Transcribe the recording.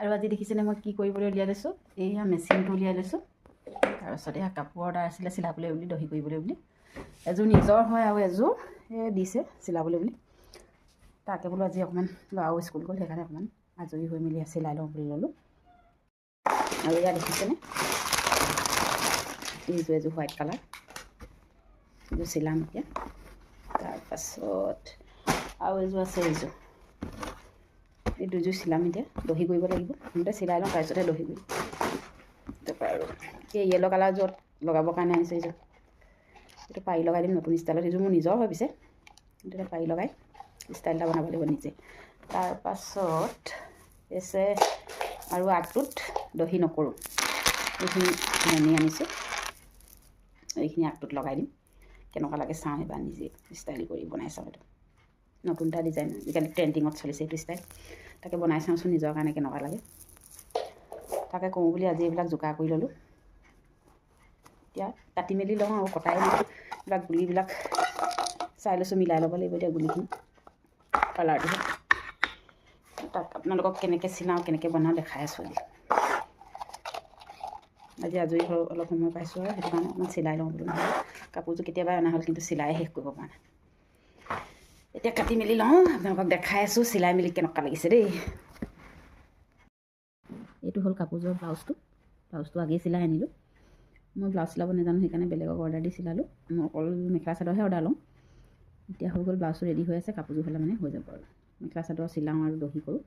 আৰু আজি দেখিছেনে মই কি কৰিবলৈ উলিয়াই লৈছোঁ, এইয়া মেচিনটো উলিয়াই লৈছোঁ। তাৰপিছত এয়া কাপোৰ অৰ্ডাৰ আছিলে চিলাবলৈ বুলি, দহি কৰিবলৈ বুলি। এযোৰ নিজৰ হয় আৰু এযোৰ দিছে চিলাবলৈ বুলি। তাকে বোলো আজি অকণমান ল'ৰাও স্কুল গ'ল, সেইকাৰণে অকণমান আজৰি হৈ মেলি চিলাই লওঁ বুলি ল'লোঁ। আৰু এয়া দেখিছেনে এইযোৰ এযোৰ হোৱাইট কালাৰ, এইযোৰ চিলাম এতিয়া। তাৰপাছত আৰু এযোৰ আছে এইযোৰ, এই দুযোৰ চিলাম এতিয়া, দহি কৰিব লাগিব। প্ৰথমতে চিলাই লওঁ তাৰপিছতহে দহি কৰিম। তাৰপৰা আৰু এই য়েল' কালাৰ যোৰত লগাবৰ কাৰণে আনিছোঁ এইযোৰ, এইটো পাৰি লগাই দিম নতুন ষ্টাইলত। এইযোৰ মোৰ নিজৰ হয় পিছে, কিন্তু এতিয়া পাৰি লগাই ষ্টাইল এটা বনাব লাগিব নিজে। তাৰপাছত এছে আৰু আগটোত দহি নকৰোঁ, এইখিনি মণি আনিছোঁ, এইখিনি আগটোত লগাই দিম। কেনেকুৱা লাগে চাওঁ এবাৰ নিজে ষ্টাইল কৰি বনাই চাওঁ। এইটো নতুন এটা ডিজাইন, আজিকালি ট্ৰেণ্ডিঙত চলিছে এইটো ষ্টাইল। তাকে বনাই চাওঁচোন নিজৰ কাৰণে কেনেকুৱা লাগে। তাকে কৰোঁ বুলি আজি এইবিলাক যোগাৰ কৰি ল'লোঁ। এতিয়া কাটি মেলি লওঁ আৰু কটাই লওঁ, এইবিলাক গুলিবিলাক চাই লৈছোঁ, মিলাই ল'ব লাগিব এতিয়া গুলিখিনি কালাৰটো। তাক আপোনালোকক কেনেকৈ চিলাওঁ কেনেকৈ বনাওঁ দেখাই আছোঁ। আজি আজৰি হৈ অলপ সময় পাইছোঁ আৰু সেইটো কাৰণে অকণমান চিলাই লওঁ বোলো। নহ'লে কাপোৰযোৰ কেতিয়াবাই অনা হ'ল, কিন্তু চিলাই শেষ কৰিব পৰা নাই। এতিয়া কাটি মেলি লওঁ, আপোনালোকক দেখাই আছোঁ চিলাই মেলি কেনেকুৱা লাগিছে দেই। এইটো হ'ল কাপোৰযোৰৰ ব্লাউজটো আগেই চিলাই আনিলোঁ। মই ব্লাউজ চিলাব নাজানো, সেইকাৰণে বেলেগক অৰ্ডাৰ দি চিলালোঁ। মই অকল মেখেলা চাদৰহে অৰ্ডাৰ লওঁ। এতিয়া হৈ গ'ল, ব্লাউজটো ৰেডি হৈ আছে, কাপোৰযোৰ হ'লে মানে হৈ যাব আৰু। মেখেলা চাদৰ চিলাওঁ আৰু দহি কৰোঁ।